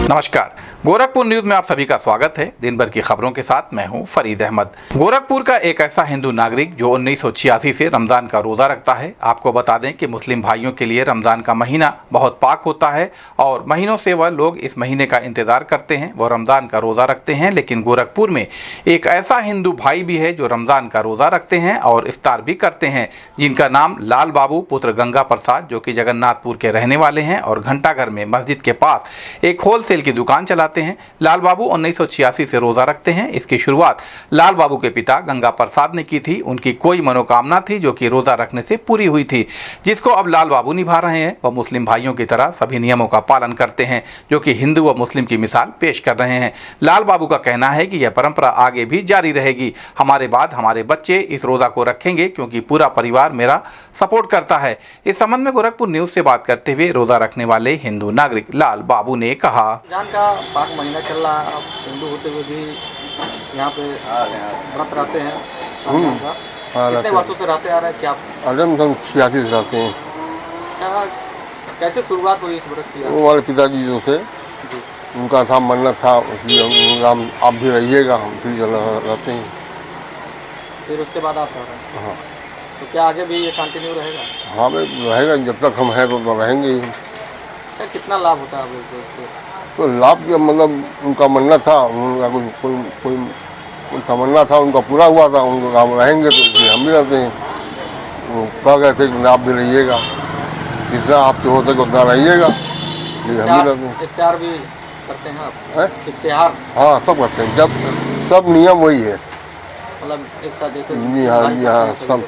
नमस्कार। गोरखपुर न्यूज में आप सभी का स्वागत है। दिन भर की खबरों के साथ मैं हूं फरीद अहमद। गोरखपुर का एक ऐसा हिंदू नागरिक जो 1986 से रमजान का रोजा रखता है। आपको बता दें कि मुस्लिम भाइयों के लिए रमजान का महीना बहुत पाक होता है और महीनों से वह लोग इस महीने का इंतजार करते हैं, वो रमजान का रोजा रखते हैं। लेकिन गोरखपुर में एक ऐसा हिंदू भाई भी है जो रमजान का रोजा रखते हैं और इफ्तार भी करते हैं, जिनका नाम लाल बाबू पुत्र गंगा प्रसाद, जो कि जगन्नाथपुर के रहने वाले हैं और घंटाघर में मस्जिद के पास एक होलसेल की दुकान चलाते हैं। लाल बाबू 1986 से रोजा रखते हैं। इसकी शुरुआत लाल बाबू के पिता गंगा प्रसाद ने की थी। उनकी कोई मनोकामना थी जो कि रोजा रखने से पूरी हुई थी, जिसको अब लाल बाबू निभा रहे हैं। वह मुस्लिम भाइयों की तरह सभी नियमों का पालन करते हैं, जो कि हिंदू व मुस्लिम की मिसाल पेश कर रहे हैं। लाल बाबू का कहना है कि यह परंपरा आगे भी जारी रहेगी। हमारे बाद हमारे बच्चे इस रोजा को रखेंगे क्योंकि पूरा परिवार मेरा सपोर्ट करता है। इस संबंध में गोरखपुर न्यूज से बात करते हुए रोजा रखने वाले हिंदू नागरिक लाल बाबू ने कहा, रमजान का पाक महीना चल रहा है। आप हिंदू होते हुए भी यहाँ पे व्रत रहते हैं रमजान का। कितने वर्षों से रहते आ रहे हैं? क्या हम 86 से रहते हैं। अच्छा, कैसे शुरुआत हुई इस व्रत की? वो हमारे पिताजी जो थे, उनका था मन्नत था, इसलिए हम आप भी रहिएगा, हम भी रहते हैं। फिर उसके बाद आप रह रहे हैं। हाँ तो क्या आगे भी ये कंटिन्यू रहेगा? हाँ भाई रहेगा, जब तक हम हैं तो रहेंगे ही। क्या कितना लाभ होता है अब इससे? तो लाभ क्या, मतलब उनका मन्नत था, उनका कोई तमन्ना था, उनका पूरा हुआ था। उनको हम रहेंगे तो इसलिए हम भी रहते हैं। वो कह गए थे कि आप भी रहिएगा, जितना आपके होते उतना रहिएगा, इसलिए हम भी रहते हैं। इफ्तार भी करते हैं आप? हैं? इफ्तिहार? हाँ सब करते हैं, जब सब नियम वही है। मतलब एक साथ जैसे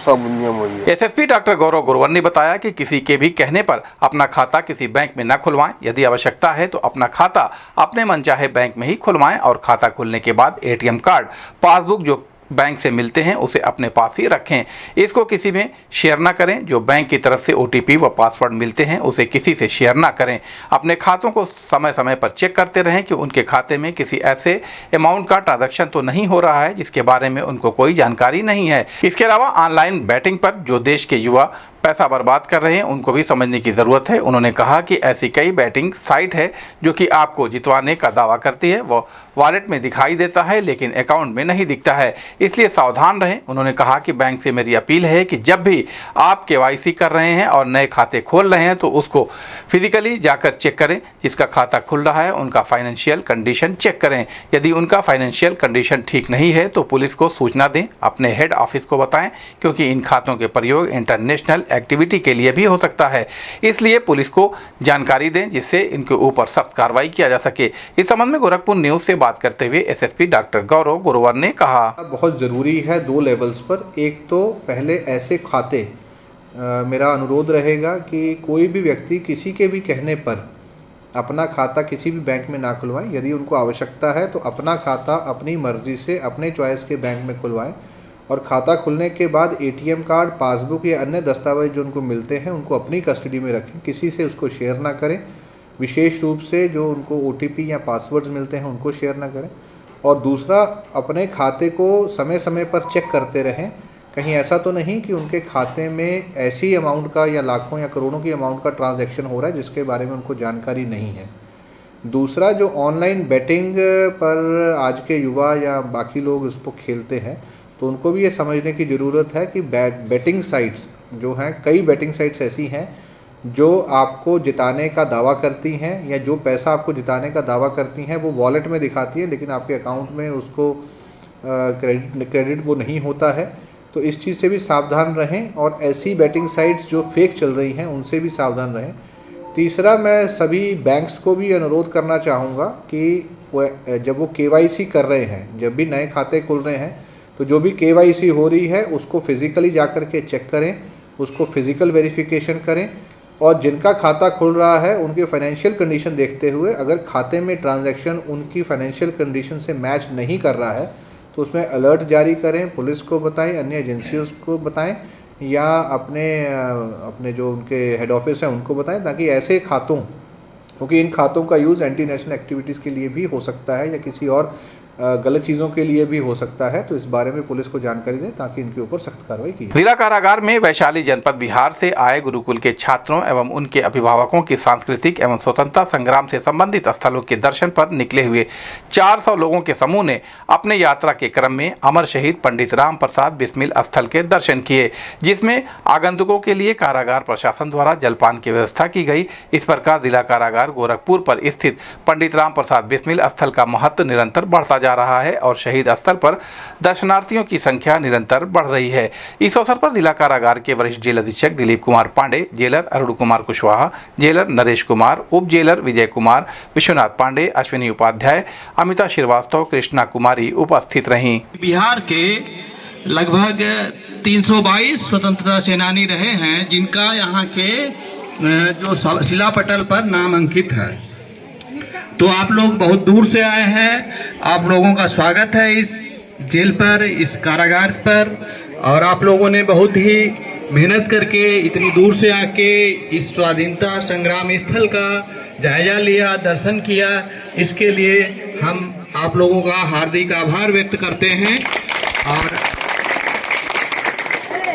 सब नियम वही है। एसएसपी डॉक्टर गौरव गुरवर ने बताया कि किसी के भी कहने पर अपना खाता किसी बैंक में न खुलवाएं। यदि आवश्यकता है तो अपना खाता अपने मनचाहे बैंक में ही खुलवाएं और खाता खुलने के बाद एटीएम कार्ड, पासबुक जो बैंक से मिलते हैं उसे अपने पास ही रखें। इसको किसी में शेयर ना करें। जो बैंक की तरफ से ओटीपी व पासवर्ड मिलते हैं उसे किसी से शेयर ना करें। अपने खातों को समय समय पर चेक करते रहें कि उनके खाते में किसी ऐसे अमाउंट का ट्रांजैक्शन तो नहीं हो रहा है जिसके बारे में उनको कोई जानकारी नहीं है। इसके अलावा ऑनलाइन बैटिंग पर जो देश के युवा पैसा बर्बाद कर रहे हैं उनको भी समझने की ज़रूरत है। उन्होंने कहा कि ऐसी कई बैटिंग साइट है जो कि आपको जितवाने का दावा करती है, वो वॉलेट में दिखाई देता है लेकिन अकाउंट में नहीं दिखता है, इसलिए सावधान रहें। उन्होंने कहा कि बैंक से मेरी अपील है कि जब भी आप केवाईसी कर रहे हैं और नए खाते खोल रहे हैं तो उसको फिजिकली जाकर चेक करें। जिसका खाता खुल रहा है उनका फाइनेंशियल कंडीशन चेक करें। यदि उनका फाइनेंशियल कंडीशन ठीक नहीं है तो पुलिस को सूचना दें, अपने हेड ऑफिस को बताएं, क्योंकि इन खातों के प्रयोग इंटरनेशनल एक्टिविटी के लिए भी हो सकता है। इसलिए पुलिस को जानकारी दें जिससे इनके ऊपर सख्त कार्रवाई किया जा सके। इस संबंध में गोरखपुर न्यूज से बात करते हुए एसएसपी डॉक्टर गौरव गुरवर ने कहा, बहुत ज़रूरी है दो लेवल्स पर। एक तो पहले ऐसे खाते, मेरा अनुरोध रहेगा कि कोई भी व्यक्ति किसी के भी कहने पर अपना खाता किसी भी बैंक में ना खुलवाएं। यदि उनको आवश्यकता है तो अपना खाता अपनी मर्जी से अपने चॉइस के बैंक में खुलवाएं और खाता खुलने के बाद एटीएम कार्ड, पासबुक या अन्य दस्तावेज जो उनको मिलते हैं उनको अपनी कस्टडी में रखें, किसी से उसको शेयर ना करें। विशेष रूप से जो उनको ओटीपी या पासवर्ड्स मिलते हैं उनको शेयर ना करें। और दूसरा, अपने खाते को समय समय पर चेक करते रहें, कहीं ऐसा तो नहीं कि उनके खाते में ऐसी अमाउंट का या लाखों या करोड़ों की अमाउंट का ट्रांजैक्शन हो रहा है जिसके बारे में उनको जानकारी नहीं है। दूसरा, जो ऑनलाइन बैटिंग पर आज के युवा या बाकी लोग उसको खेलते हैं तो उनको भी ये समझने की ज़रूरत है कि बैटिंग साइट्स जो हैं, कई बैटिंग साइट्स ऐसी हैं जो आपको जिताने का दावा करती हैं या जो पैसा आपको जिताने का दावा करती हैं वो वॉलेट में दिखाती है लेकिन आपके अकाउंट में उसको क्रेडिट वो नहीं होता है। तो इस चीज़ से भी सावधान रहें और ऐसी बैटिंग साइट्स जो फेक चल रही हैं उनसे भी सावधान रहें। तीसरा, मैं सभी बैंक्स को भी अनुरोध करना चाहूँगा कि जब वो केवाईसी कर रहे हैं, जब भी नए खाते खुल रहे हैं तो जो भी केवाईसी हो रही है उसको फिज़िकली जाकर के चेक करें, उसको फिज़िकल वेरिफिकेशन करें और जिनका खाता खुल रहा है उनके फाइनेंशियल कंडीशन देखते हुए अगर खाते में ट्रांजैक्शन उनकी फाइनेंशियल कंडीशन से मैच नहीं कर रहा है तो उसमें अलर्ट जारी करें, पुलिस को बताएं, अन्य एजेंसियों को बताएं या अपने जो उनके हेड ऑफिस हैं उनको बताएं, ताकि ऐसे खातों, क्योंकि इन खातों का यूज़ एंटी नेशनल एक्टिविटीज़ के लिए भी हो सकता है या किसी और गलत चीज़ों के लिए भी हो सकता है। तो इस बारे में पुलिस को जानकारी दें ताकि इनके ऊपर सख्त कार्रवाई की जाए। जिला कारागार में वैशाली जनपद बिहार से आए गुरुकुल के छात्रों एवं उनके अभिभावकों की सांस्कृतिक एवं स्वतंत्रता संग्राम से संबंधित स्थलों के दर्शन पर निकले हुए 400 लोगों के समूह ने अपने यात्रा के क्रम में अमर शहीद पंडित राम प्रसाद बिस्मिल स्थल के दर्शन किए, जिसमें आगंतुकों के लिए कारागार प्रशासन द्वारा जलपान की व्यवस्था की गई। इस प्रकार जिला कारागार गोरखपुर पर स्थित पंडित राम प्रसाद बिस्मिल स्थल का महत्व निरंतर बढ़ता जा रहा है और शहीद स्थल पर दर्शनार्थियों की संख्या निरंतर बढ़ रही है। इस अवसर पर जिला कारागार के वरिष्ठ जेल अधीक्षक दिलीप कुमार पांडे, जेलर अरुण कुमार कुशवाहा, जेलर नरेश कुमार, उप जेलर विजय कुमार, विश्वनाथ पांडे, अश्विनी उपाध्याय, अमिता श्रीवास्तव, कृष्णा कुमारी उपस्थित रहीं। बिहार के लगभग 322 स्वतंत्रता सेनानी रहे हैं जिनका यहाँ के जो शिला पटल पर नाम अंकित है। तो आप लोग बहुत दूर से आए हैं, आप लोगों का स्वागत है इस जेल पर, इस कारागार पर, और आप लोगों ने बहुत ही मेहनत करके इतनी दूर से आके इस स्वाधीनता संग्राम स्थल का जायजा लिया, दर्शन किया। इसके लिए हम आप लोगों का हार्दिक आभार व्यक्त करते हैं। और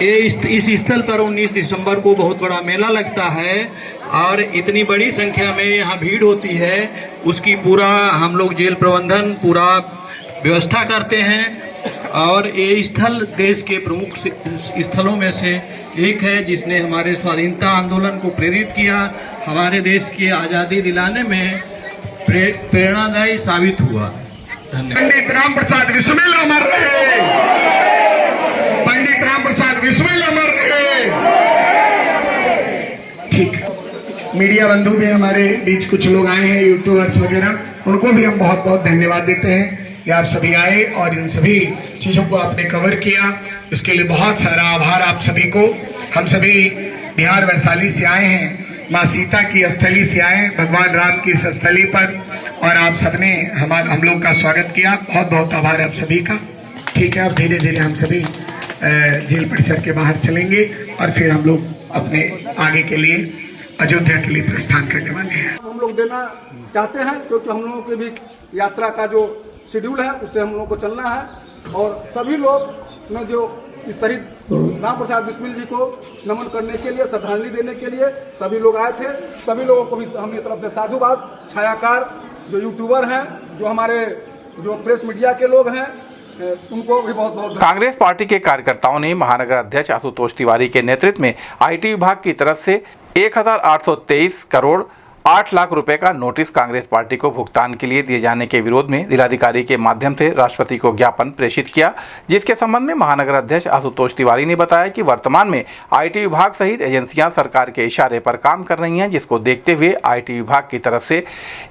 इस स्थल पर 19 दिसंबर को बहुत बड़ा मेला लगता है और इतनी बड़ी संख्या में यहाँ भीड़ होती है, उसकी पूरा हम लोग जेल प्रबंधन पूरा व्यवस्था करते हैं। और ये स्थल देश के प्रमुख स्थलों में से एक है जिसने हमारे स्वाधीनता आंदोलन को प्रेरित किया, हमारे देश की आज़ादी दिलाने में प्रेरणादायी साबित हुआ। धन्यवाद। पंडित राम प्रसाद बिस्मिल अमर रहे, पंडित राम प्रसाद बिस्मिल अमर रहे। ठीक, मीडिया बंधु भी हमारे बीच कुछ लोग आए हैं, यूट्यूबर्स वगैरह, उनको भी हम बहुत बहुत धन्यवाद देते हैं कि आप सभी आए और इन सभी चीज़ों को आपने कवर किया। इसके लिए बहुत सारा आभार आप सभी को। हम सभी बिहार वैशाली से आए हैं, माँ सीता की स्थली से आए, भगवान राम की इस स्थली पर, और आप सबने हम लोग का स्वागत किया। बहुत बहुत आभार आप सभी का। ठीक है, अब धीरे धीरे हम सभी जेल परिसर के बाहर चलेंगे और फिर हम लोग अपने आगे के लिए अयोध्या के लिए प्रस्थान करने वाले हैं। हम लोग देना चाहते हैं क्योंकि हम लोगों की भी यात्रा का जो शेड्यूल है उससे हम लोगों को चलना है। और सभी लोग ने जो इस शहीद राम प्रसाद बिस्मिल जी को नमन करने के लिए, श्रद्धांजलि देने के लिए सभी लोग आए थे। सभी लोगों को भी हमारी तरफ से साधुवाद। छायाकार जो यूट्यूबर हैं, जो हमारे जो प्रेस मीडिया के लोग हैं, उनको भी बहुत बहुत। कांग्रेस पार्टी के कार्यकर्ताओं ने महानगर अध्यक्ष आशुतोष तिवारी के नेतृत्व में आईटी विभाग की तरफ से 1823 करोड़ 8 लाख रुपए का नोटिस कांग्रेस पार्टी को भुगतान के लिए दिए जाने के विरोध में जिलाधिकारी के माध्यम से राष्ट्रपति को ज्ञापन प्रेषित किया, जिसके संबंध में महानगर अध्यक्ष आशुतोष तिवारी ने बताया कि वर्तमान में आईटी विभाग सहित एजेंसियां सरकार के इशारे पर काम कर रही हैं, जिसको देखते हुए आईटी विभाग की तरफ से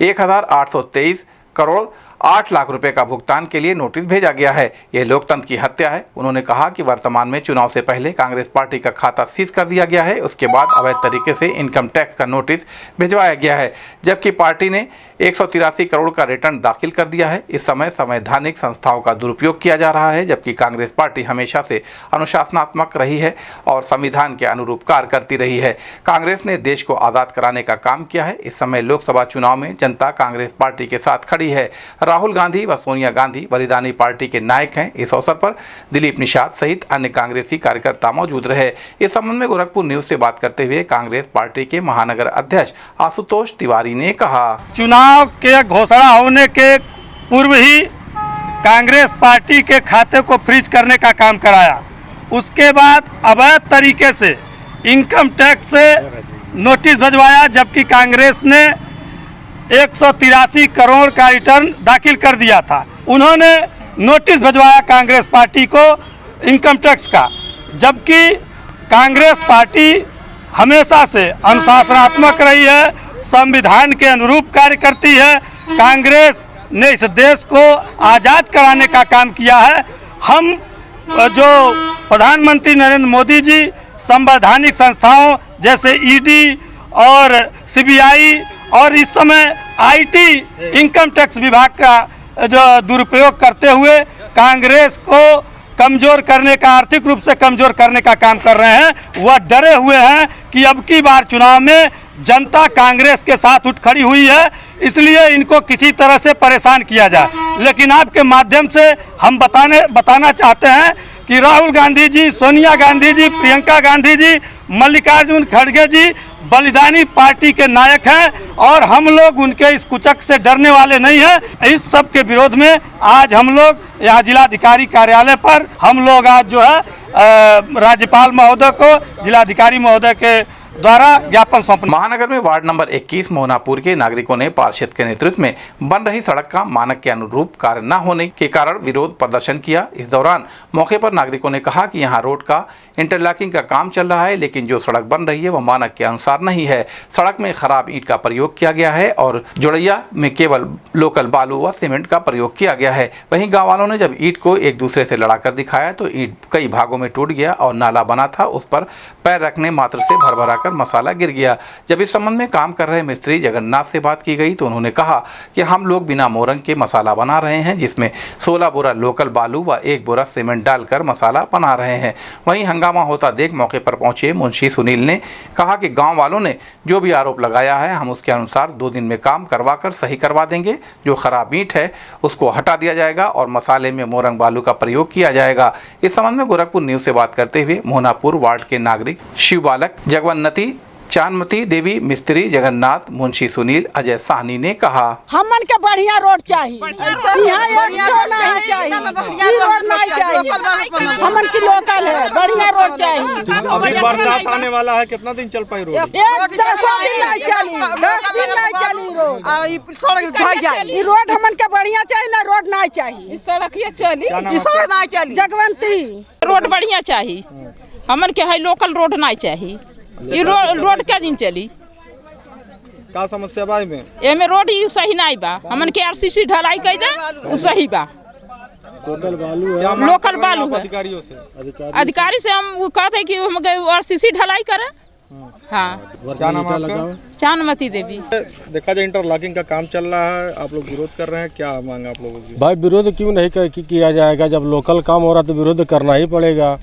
1823 करोड़ 8 लाख रुपए का भुगतान के लिए नोटिस भेजा गया है। यह लोकतंत्र की हत्या है। उन्होंने कहा कि वर्तमान में चुनाव से पहले कांग्रेस पार्टी का खाता सीज कर दिया गया है, उसके बाद अवैध तरीके से इनकम टैक्स का नोटिस भिजवाया गया है, जबकि पार्टी ने 183 करोड़ का रिटर्न दाखिल कर दिया है। इस समय संवैधानिक संस्थाओं का दुरुपयोग किया जा रहा है, जबकि कांग्रेस पार्टी हमेशा से अनुशासनात्मक रही है और संविधान के अनुरूप कार्य करती रही है। कांग्रेस ने देश को आज़ाद कराने का काम किया है। इस समय लोकसभा चुनाव में जनता कांग्रेस पार्टी के साथ खड़ी है। राहुल गांधी व सोनिया गांधी बलिदानी पार्टी के नायक हैं। इस अवसर पर दिलीप निषाद सहित अन्य कांग्रेसी कार्यकर्ता मौजूद रहे। इस संबंध में गोरखपुर न्यूज से बात करते हुए कांग्रेस पार्टी के महानगर अध्यक्ष आशुतोष तिवारी ने कहा, चुनाव के घोषणा होने के पूर्व ही कांग्रेस पार्टी के खाते को फ्रीज करने का काम कराया। उसके बाद अवैध तरीके से इनकम टैक्स से नोटिस भिजवाया, जबकि कांग्रेस ने 183 करोड़ का रिटर्न दाखिल कर दिया था। उन्होंने नोटिस भिजवाया कांग्रेस पार्टी को इनकम टैक्स का, जबकि कांग्रेस पार्टी हमेशा से अनुशासनात्मक रही है, संविधान के अनुरूप कार्य करती है। कांग्रेस ने इस देश को आज़ाद कराने का काम किया है। हम जो प्रधानमंत्री नरेंद्र मोदी जी संवैधानिक संस्थाओं जैसे ईडी और सीबीआई और इस समय आईटी इनकम टैक्स विभाग का जो दुरुपयोग करते हुए कांग्रेस को कमज़ोर करने का, आर्थिक रूप से कमज़ोर करने का काम कर रहे हैं। वह डरे हुए हैं कि अब की बार चुनाव में जनता कांग्रेस के साथ उठ खड़ी हुई है, इसलिए इनको किसी तरह से परेशान किया जाए। लेकिन आपके माध्यम से हम बताना चाहते हैं कि राहुल गांधी जी, सोनिया गांधी जी, प्रियंका गांधी जी, मल्लिकार्जुन खड़गे जी बलिदानी पार्टी के नायक हैं और हम लोग उनके इस कुचक से डरने वाले नहीं हैं। इस सब के विरोध में आज हम लोग यहाँ जिलाधिकारी कार्यालय पर हम लोग आज जो है राज्यपाल महोदय को जिलाधिकारी महोदय के द्वारा ज्ञापन सौंपना। महानगर में वार्ड नंबर 21 मोहनापुर के नागरिकों ने पार्षद के नेतृत्व में बन रही सड़क का मानक के अनुरूप कार्य न होने के कारण विरोध प्रदर्शन किया। इस दौरान मौके पर नागरिकों ने कहा कि यहां रोड का इंटरलॉकिंग का काम चल रहा है, लेकिन जो सड़क बन रही है वह मानक के अनुसार नहीं है। सड़क में खराब ईंट का प्रयोग किया गया है और जोड़ैया में केवल लोकल बालू व सीमेंट का प्रयोग किया गया है। वहीं गाँव वालों ने जब ईंट को एक दूसरे से लड़ाकर दिखाया तो ईंट कई भागों में टूट गया और नाला बना था, उस पर पैर रखने मात्र से भर मसाला गिर गया। जब इस संबंध में काम कर रहे मिस्त्री जगन्नाथ से बात की गई तो उन्होंने कहा कि हम लोग बिना मोरंग के मसाला बना रहे हैं, जिसमें 16 बोरा लोकल बालू व 1 बोरा सीमेंट डालकर मसाला बना रहे हैं। वहीं हंगामा होता देख मौके पर पहुंचे मुंशी सुनील ने कहा कि गांव वालों ने जो भी आरोप लगाया है हम उसके अनुसार 2 दिन में काम करवाकर सही करवा देंगे। जो खराब ईंट है उसको हटा दिया जाएगा और मसाले में मोरंग बालू का प्रयोग किया जाएगा। इस संबंध में गोरखपुर न्यूज से बात करते हुए मोहनापुर वार्ड के नागरिक शिव बालक, जगवन्नती, चांदमती देवी, मिस्त्री जगन्नाथ, मुंशी सुनील, अजय साहनी ने कहा हमन के बढ़िया रोड चाहिए, यहाँ नहीं चाहिए, रोड नहीं चाहिए, हमन की लोकल है, बढ़िया रोड चाहिए। अभी बरसात आने वाला है, कितना दिन चल पाई रोड? 10 दिन नहीं चली, 10 दिन नहीं चली रोड, सड़क ढह जाए। रोड हमन के बढ़िया चाहिए ना, रोड नहीं चाहिए, सड़क ये चली, सड़क नहीं चली। जगवंती रोड बढ़िया चाहिए, हमन के है लोकल रोड नहीं चाहिए। ये रोड क्या दिन चली? का समस्या बा में? एमे रोड ही सही नहीं बा, हमन के आरसीसी ढलाई कर दे वो सही बा। लोकल बालू है, लोकल बालू है। अधिकारी से हम कहते हैं कि हम आरसीसी ढलाई करें। हाँ, क्या नाम आपका? चांदमती देवी। देखा जाए इंटरलॉकिंग का काम चल रहा है, आप लोग विरोध कर रहे हैं, क्या मांग आप लोगों की? भाई विरोध क्यों नहीं किया जाएगा? जब लोकल काम हो रहा तो विरोध करना ही पड़ेगा।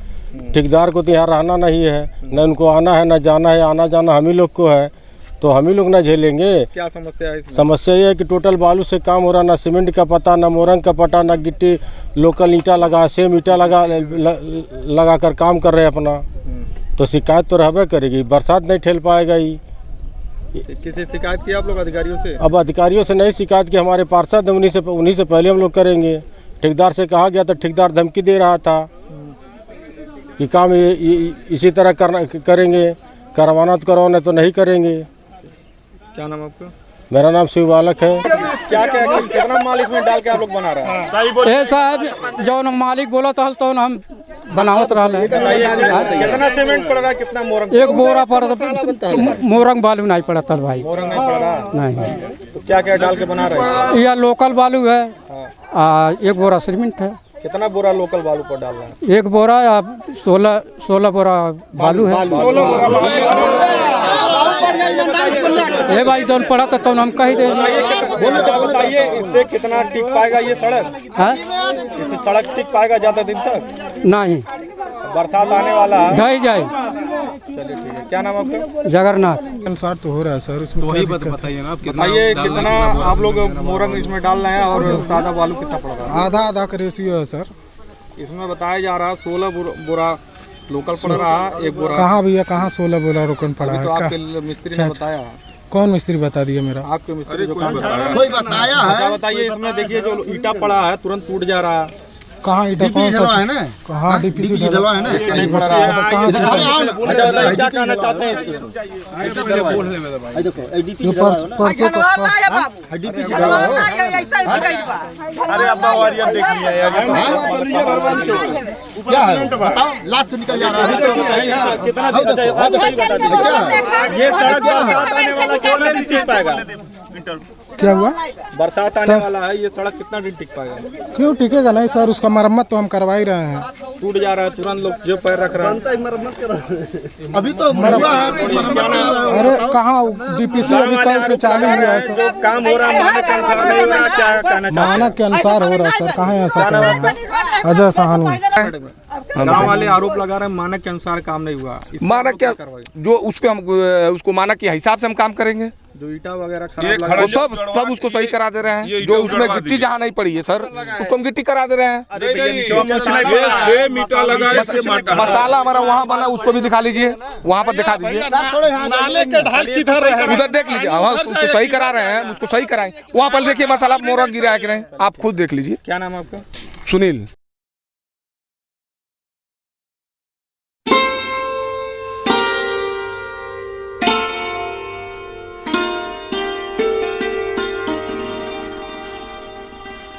ठेकेदार को तो यहाँ रहना नहीं है, न उनको आना है न जाना है, आना जाना हम ही लोग को है, तो हम ही लोग ना झेलेंगे। क्या समस्या है इसमें? समस्या ये है कि टोटल बालू से काम हो रहा, ना सीमेंट का पता, ना मोरंग का पता, ना गिट्टी लोकल ईंटा लगा, सेम ईंटा लगा कर काम कर रहे हैं अपना, तो शिकायत तो रहबे करेगी। बरसात नहीं ठेल पाएगा ही। किसी शिकायत की आप लोग अधिकारियों से? अब अधिकारियों से नहीं शिकायत की, हमारे पार्षद उन्हीं से पहले हम लोग करेंगे। ठेकेदार से कहा गया तो ठेकेदार धमकी दे रहा था कि काम इसी तरह करेंगे, करवाना तो करवाना तो नहीं करेंगे। क्या नाम आपका? मेरा नाम शिव बालक है। क्या कितना मालिक में डाल के आप लोग बना रहे हैं? साहब जो मालिक बोला था तो हम बनावत रहा है। कितना सीमेंट पड़ रहा है, कितना मोरंग? 1 बोरा पड़, मोरंग बालू नहीं पड़ा था भाई। मोरंग नहीं पड़ रहा? नहीं। तो क्या क्या डाल के बना रहे हैं? यह लोकल बालू है, 1 बोरा सीमेंट है। कितना बोरा लोकल बालू पर डाल रहे हैं? 1 बोरा या 16 बोरा बालू है। ये भाई जौन पड़ा था तो हम कही दे। बताइए इससे कितना टिक पाएगा ये सड़क? इससे सड़क टिक पाएगा ज्यादा दिन तक? नहीं, बरसात आने वाला है, ढह जाए। चलिए ठीक है। क्या नाम आपका? जगन्नाथ। अनुसार तो हो रहा है सर, उसमें बताइए ना, बताइए कितना आप लोग मोरंग इसमें डाल रहे हैं और सादा बालू कितना पड़ रहा है? आधा का रेशियो है सर। इसमें बताया जा रहा है 16 बोरा लोकल पड़ रहा है, 1 बोरा। कहाँ भैया, कहाँ 16 बोरा रोकन पड़ा है? तो आपके मिस्त्री ने बताया। कौन मिस्त्री बता दिया? मेरा आपके मिस्त्री जो काम बताया है। बताइए इसमें देखिए जो ईटा पड़ा है तुरंत टूट जा रहा है। कहाँ ईटा कौन सा है ना? कहाँ डीपीसी डला है ना? क्या कहना चाहते हैं इसको? अरे अब देख लिया क्या है, बताओ, लात से निकल जा रहा है। कितना ये सड़क आने वाला क्यों नहीं टिक पाएगा? क्या हुआ? बरसात आने वाला है, ये सड़क कितना दिन टिक पाएगा? क्यों टिकेगा नहीं सर, उसका मरम्मत तो हम करवा ही रहे हैं। टूट जा रहा है, तुरंत लोग जो पैर रख रहे हैं। अभी तो अरे कहाँ डीपीसी अभी कल से चालू हुआ है सर। काम हो रहा है मानक के अनुसार नहीं हो रहा, क्या कहना चाहते हैं? मानक के अनुसार हो रहा है सर, कहाँ ऐसा कर रहे हैं? अजय साहनी। गांव वाले आरोप लगा रहे हैं मानक के अनुसार काम नहीं हुआ। मानक क्या, जो उस पे हम उसको मानक के हिसाब से हम काम करेंगे। जो ईटा वगैरह वो सब उसको सही करा दे रहे हैं। जो उसमें गिट्टी जहाँ नहीं पड़ी है सर, उसको हम गिट्टी करा दे रहे हैं। मसाला हमारा वहाँ बना, उसको भी दिखा लीजिए, वहाँ पर दिखा दीजिए। नाले के ढाल किधर है? उधर देख लीजिए, उसको सही करा रहे हैं, उसको सही कराएंगे। वहाँ पर देखिए मसाला मोरा गिरा है कि नहीं, आप खुद देख लीजिए। क्या नाम है आपका? सुनील।